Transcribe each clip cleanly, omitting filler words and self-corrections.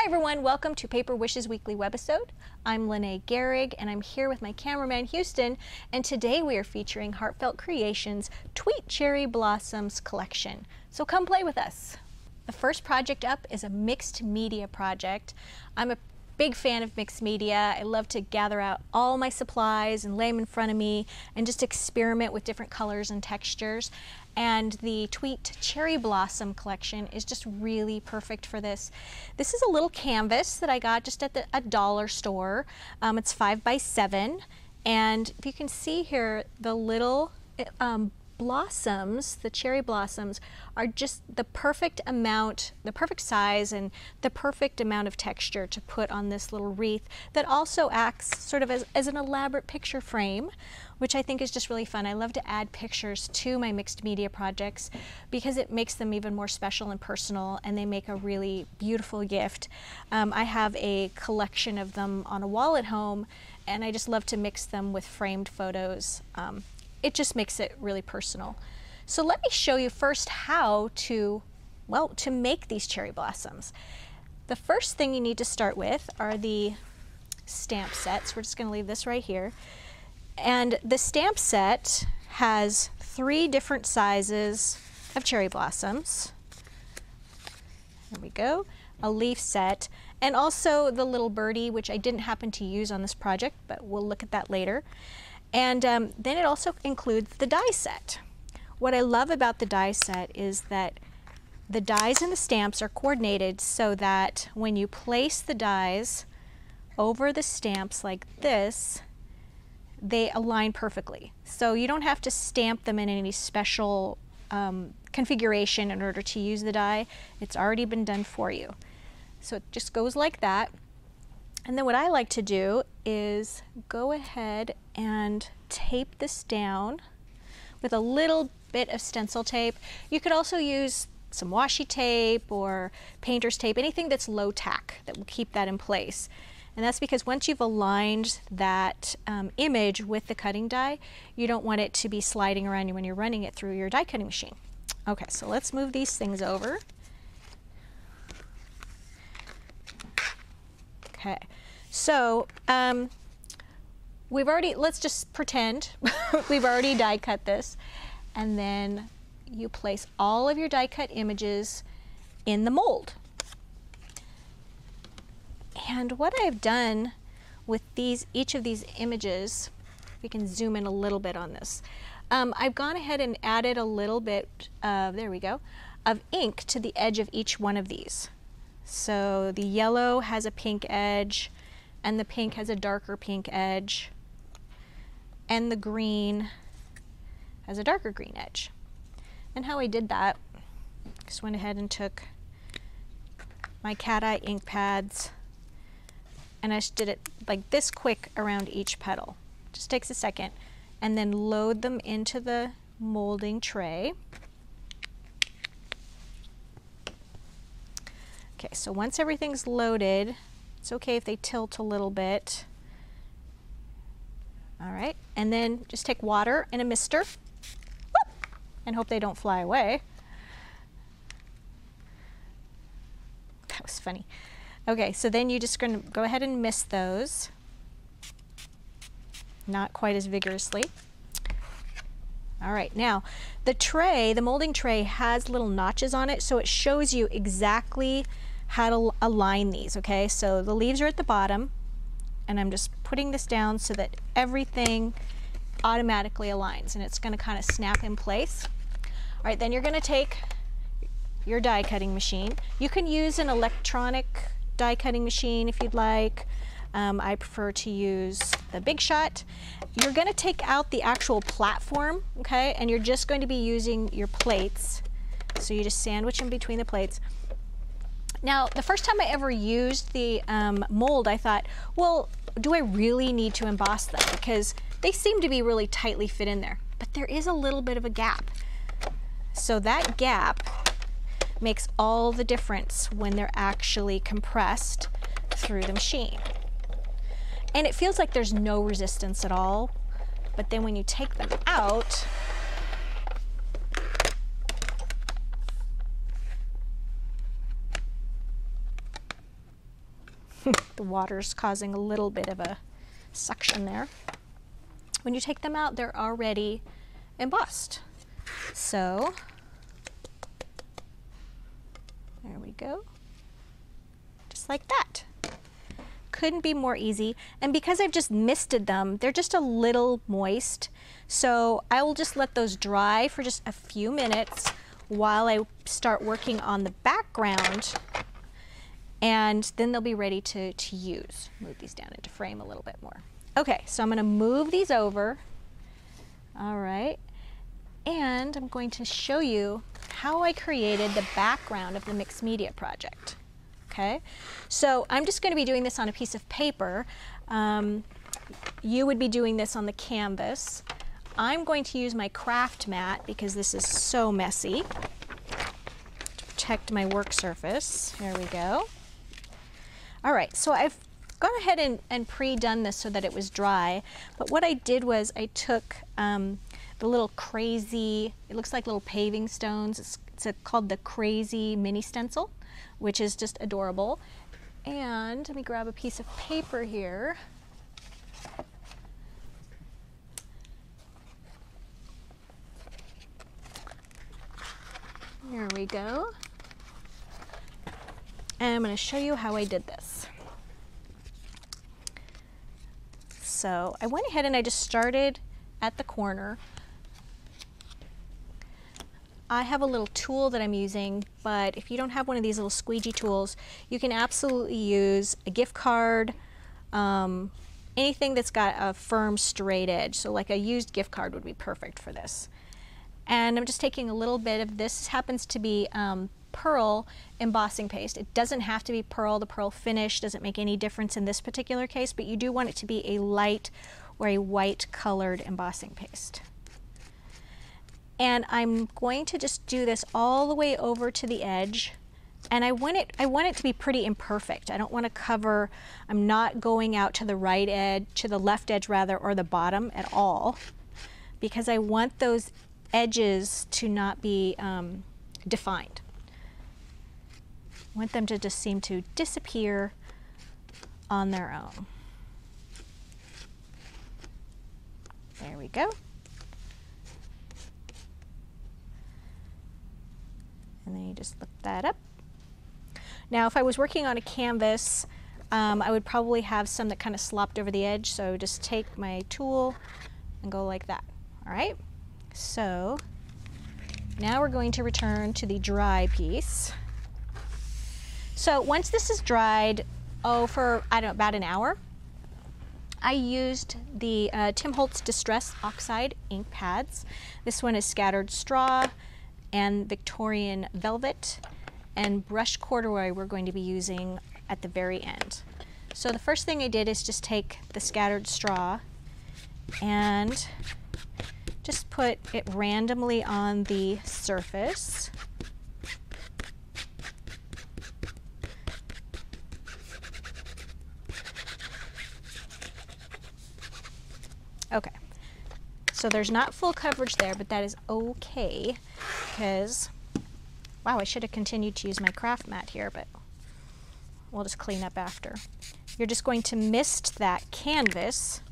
Hi everyone, welcome to Paper Wishes Weekly Webisode. I'm Lene Gehrig and I'm here with my cameraman Houston, and today we are featuring Heartfelt Creations Tweet Cherry Blossoms collection. So come play with us. The first project up is a mixed media project. I'm a big fan of mixed media. I love to gather out all my supplies and lay them in front of me and just experiment with different colors and textures. And the Tweet Cherry Blossom collection is just really perfect for this. This is a little canvas that I got just at a dollar store. It's 5 by 7, and if you can see here, the little blossoms, the cherry blossoms, are just the perfect amount, the perfect size, and the perfect amount of texture to put on this little wreath that also acts sort of as an elaborate picture frame, which I think is just really fun. I love to add pictures to my mixed media projects because it makes them even more special and personal, and they make a really beautiful gift. I have a collection of them on a wall at home, and I just love to mix them with framed photos. It just makes it really personal. So let me show you first how to make these cherry blossoms. The first thing you need to start with are the stamp sets. We're just going to leave this right here. And the stamp set has 3 different sizes of cherry blossoms. There we go. A leaf set, and also the little birdie, which I didn't happen to use on this project, but we'll look at that later. And then it also includes the die set. What I love about the die set is that the dies and the stamps are coordinated so that when you place the dies over the stamps like this, they align perfectly. So you don't have to stamp them in any special configuration in order to use the die. It's already been done for you. So it just goes like that. And then what I like to do is go ahead and tape this down with a little bit of stencil tape. You could also use some washi tape or painter's tape, anything that's low tack that will keep that in place. And that's because once you've aligned that image with the cutting die, you don't want it to be sliding around you when you're running it through your die cutting machine. Okay, so let's move these things over. Okay, so let's just pretend we've already die cut this, and then you place all of your die cut images in the mold. And what I've done with each of these images, we can zoom in a little bit on this. I've gone ahead and added a little bit of, there we go, of ink to the edge of each one of these. So the yellow has a pink edge, and the pink has a darker pink edge, and the green has a darker green edge. And how I did that, just went ahead and took my cat eye ink pads, and I just did it like this quick around each petal. Just takes a second, and then load them into the molding tray. Okay, so once everything's loaded, it's okay if they tilt a little bit. All right, and then just take water and a mister, whoop, and hope they don't fly away. That was funny. Okay, so then you're just going to go ahead and mist those. Not quite as vigorously. All right, now the tray, the molding tray, has little notches on it, so it shows you exactly how to align these, okay? So the leaves are at the bottom, and I'm just putting this down so that everything automatically aligns, and it's going to kind of snap in place. All right, then you're going to take your die cutting machine. You can use an electronic die cutting machine if you'd like. I prefer to use the Big Shot. You're going to take out the actual platform, okay, and you're just going to be using your plates. So you just sandwich them between the plates. Now, the first time I ever used the mold, I thought, well, do I really need to emboss them? Because they seem to be really tightly fit in there, but there is a little bit of a gap. So that gap makes all the difference when they're actually compressed through the machine. And it feels like there's no resistance at all, but then when you take them out, The water's causing a little bit of a suction there. When you take them out, they're already embossed. So there we go, just like that. Couldn't be more easy. And because I've just misted them, they're just a little moist. So I will just let those dry for just a few minutes while I start working on the background, and then they'll be ready to use. Move these down into frame a little bit more. Okay, so I'm going to move these over. All right, and I'm going to show you how I created the background of the mixed media project. Okay, so I'm just going to be doing this on a piece of paper. You would be doing this on the canvas. I'm going to use my craft mat because this is so messy to protect my work surface. There we go. All right, so I've gone ahead and pre-done this so that it was dry, but what I did was I took the little crazy, it looks like little paving stones. It's called the Crazy Mini Stencil, which is just adorable. And let me grab a piece of paper here. There we go. And I'm going to show you how I did this. So I went ahead and I just started at the corner. I have a little tool that I'm using, but if you don't have one of these little squeegee tools, you can absolutely use a gift card, anything that's got a firm straight edge. So like a used gift card would be perfect for this. And I'm just taking a little bit of this. This happens to be pearl embossing paste. It doesn't have to be pearl. The pearl finish doesn't make any difference in this particular case, but you do want it to be a light or a white colored embossing paste. And I'm going to just do this all the way over to the edge. And I want it to be pretty imperfect. I don't want to cover, I'm not going out to the right edge, to the left edge rather, or the bottom at all, because I want those edges to not be defined. I want them to just seem to disappear on their own. There we go. And then you just lift that up. Now, if I was working on a canvas, I would probably have some that kind of slopped over the edge, so just take my tool and go like that. All right? So now we're going to return to the dry piece. So once this is dried, for, I don't know, about an hour, I used the Tim Holtz Distress Oxide ink pads. This one is Scattered Straw and Victorian Velvet, and brushed corduroy we're going to be using at the very end. So the first thing I did is just take the Scattered Straw and just put it randomly on the surface. Okay, so there's not full coverage there, but that is okay, because, wow, I should have continued to use my craft mat here, but we'll just clean up after. You're just going to mist that canvas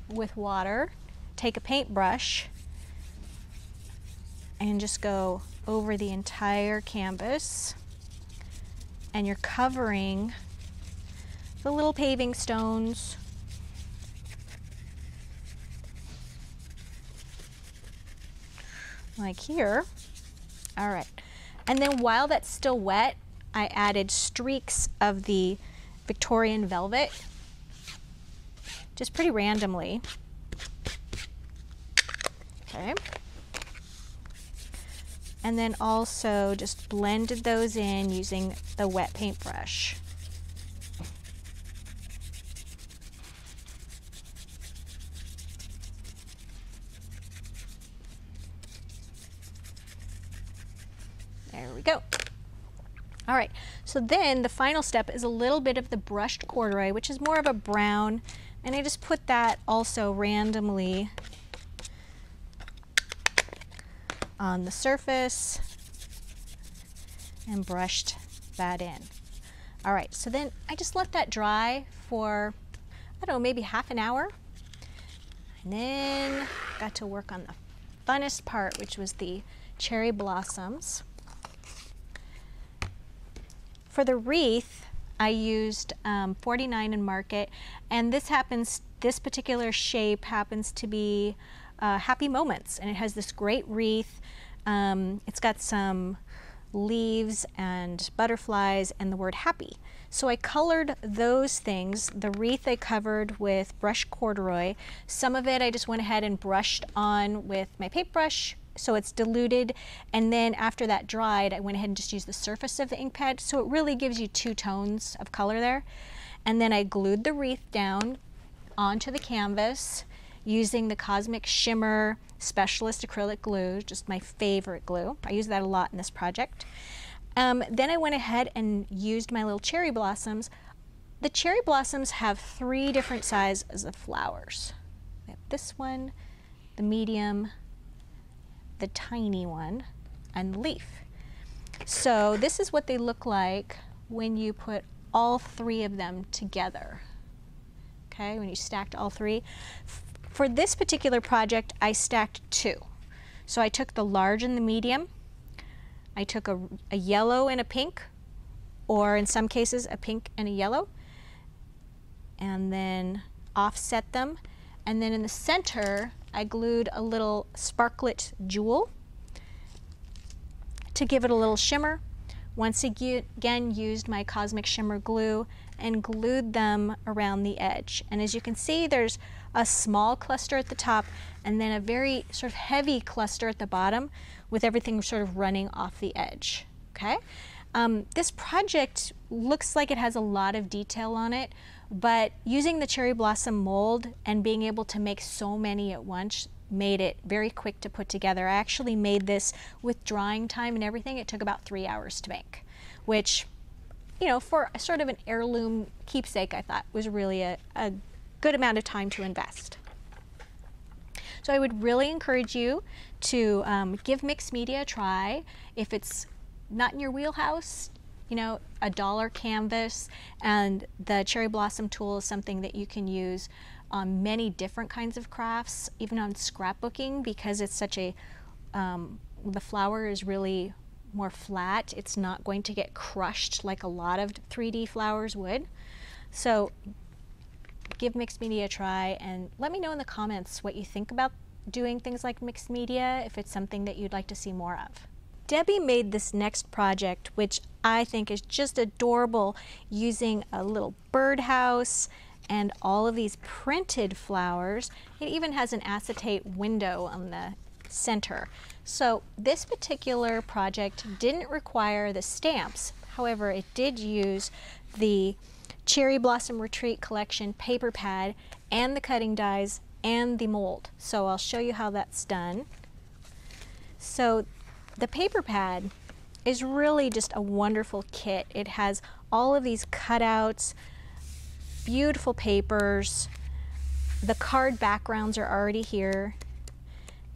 with water, take a paintbrush, and just go over the entire canvas, and you're covering the little paving stones, like here. All right, and then while that's still wet, I added streaks of the Victorian Velvet, just pretty randomly. Okay, and then also just blended those in using the wet paintbrush. There we go. All right, so then the final step is a little bit of the brushed corduroy, which is more of a brown, and I just put that also randomly on the surface and brushed that in. All right, so then I just let that dry for, I don't know, maybe half an hour. And then got to work on the funnest part, which was the cherry blossoms. For the wreath, I used 49 in Market, and this particular shape happens to be Happy Moments, and it has this great wreath. It's got some leaves and butterflies and the word happy. So I colored those things. The wreath I covered with brushed corduroy. Some of it I just went ahead and brushed on with my paintbrush so it's diluted, and then after that dried I went ahead and just used the surface of the ink pad, so it really gives you 2 tones of color there. And then I glued the wreath down onto the canvas using the Cosmic Shimmer Specialist acrylic glue, just my favorite glue. I use that a lot in this project. Then I went ahead and used my little cherry blossoms. The cherry blossoms have 3 different sizes of flowers. We have this one, the medium, the tiny one, and the leaf. So this is what they look like when you put all 3 of them together. Okay, when you stacked all 3. For this particular project, I stacked 2. So I took the large and the medium. I took a yellow and a pink, or in some cases a pink and a yellow, and then offset them. And then in the center, I glued a little sparklet jewel to give it a little shimmer. Once again, used my Cosmic Shimmer glue and glued them around the edge. And as you can see, there's a small cluster at the top and then a very sort of heavy cluster at the bottom with everything sort of running off the edge. Okay? This project looks like it has a lot of detail on it, but using the cherry blossom mold and being able to make so many at once made it very quick to put together. I actually made this with drying time and everything. It took about 3 hours to make, which, you know, for a sort of an heirloom keepsake, I thought was really a good amount of time to invest. So I would really encourage you to give mixed media a try. If it's not in your wheelhouse, you know, $1 canvas and the cherry blossom tool is something that you can use on many different kinds of crafts, even on scrapbooking, because it's such a, the flower is really more flat. It's not going to get crushed like a lot of 3D flowers would. So give mixed media a try and let me know in the comments what you think about doing things like mixed media, if it's something that you'd like to see more of. Debbie made this next project, which I think is just adorable, using a little birdhouse and all of these printed flowers. It even has an acetate window on the center. So this particular project didn't require the stamps. However, it did use the Cherry Blossom Retreat Collection paper pad and the cutting dies and the mold. So I'll show you how that's done. So the paper pad is really just a wonderful kit. It has all of these cutouts, beautiful papers. The card backgrounds are already here.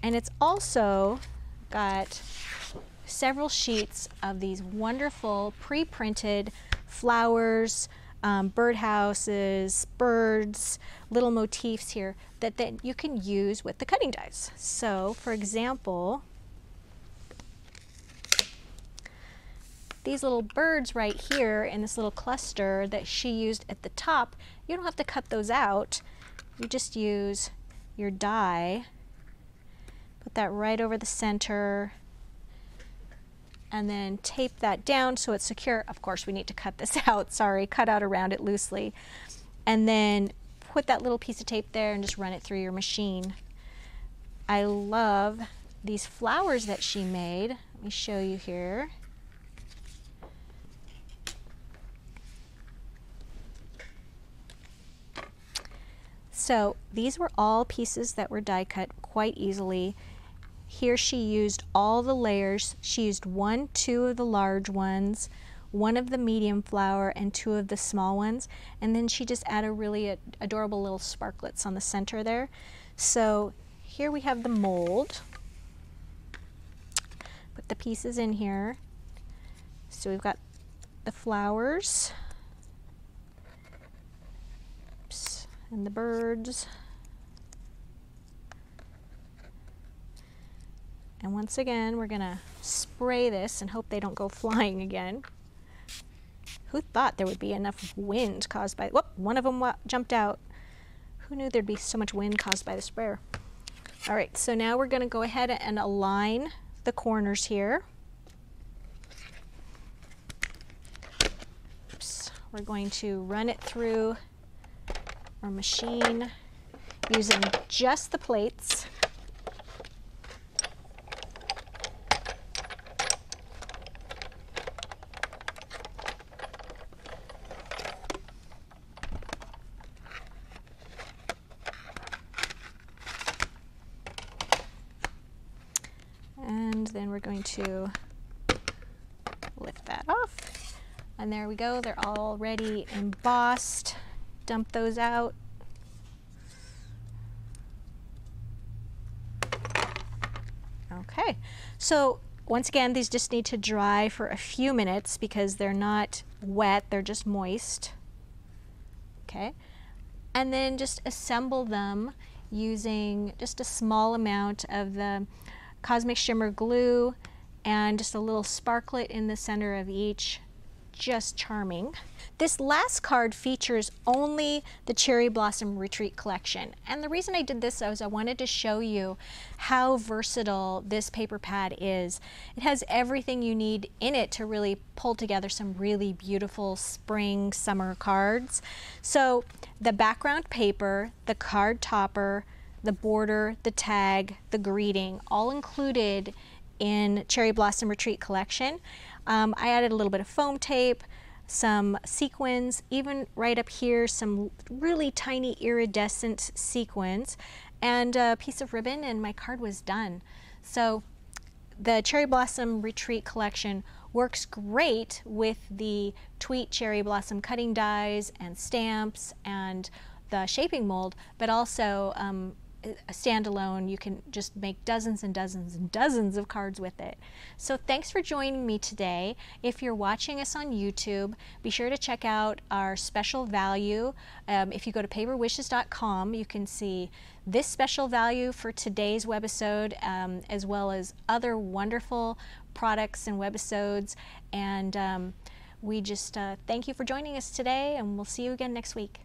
And it's also got several sheets of these wonderful pre-printed flowers, birdhouses, birds, little motifs here that you can use with the cutting dies. So, for example, these little birds right here in this little cluster that she used at the top, you don't have to cut those out. You just use your die, put that right over the center, and then tape that down so it's secure. Of course, we need to cut this out, sorry, cut out around it loosely. And then put that little piece of tape there and just run it through your machine. I love these flowers that she made. Let me show you here. So these were all pieces that were die cut quite easily. Here she used all the layers. She used 2 of the large ones, 1 of the medium flower, and 2 of the small ones. And then she just added really adorable little sparklets on the center there. So here we have the mold. Put the pieces in here. So we've got the flowers. and the birds. And once again, we're gonna spray this and hope they don't go flying again. Who thought there would be enough wind caused by, whoop, one of them jumped out. Who knew there'd be so much wind caused by the sprayer? All right, so now we're gonna go ahead and align the corners here. Oops. We're going to run it through our machine using just the plates. And then we're going to lift that off. And there we go, they're already embossed. Dump those out. Okay, so once again, these just need to dry for a few minutes because they're not wet, they're just moist. Okay, and then just assemble them using just a small amount of the Cosmic Shimmer glue and just a little sparklet in the center of each. Just charming. This last card features only the Cherry Blossom Retreat collection. And the reason I did this is I wanted to show you how versatile this paper pad is. It has everything you need in it to really pull together some really beautiful spring, summer cards. So the background paper, the card topper, the border, the tag, the greeting, all included in Cherry Blossom Retreat collection. I added a little bit of foam tape, some sequins, even right up here, some really tiny iridescent sequins, and a piece of ribbon, and my card was done. So the Cherry Blossom Retreat collection works great with the Tweet Cherry Blossom cutting dies and stamps and the shaping mold, but also a standalone, you can just make dozens and dozens and dozens of cards with it. So thanks for joining me today. If you're watching us on YouTube, be sure to check out our special value. If you go to paperwishes.com, you can see this special value for today's webisode, as well as other wonderful products and webisodes. And we just thank you for joining us today, and we'll see you again next week.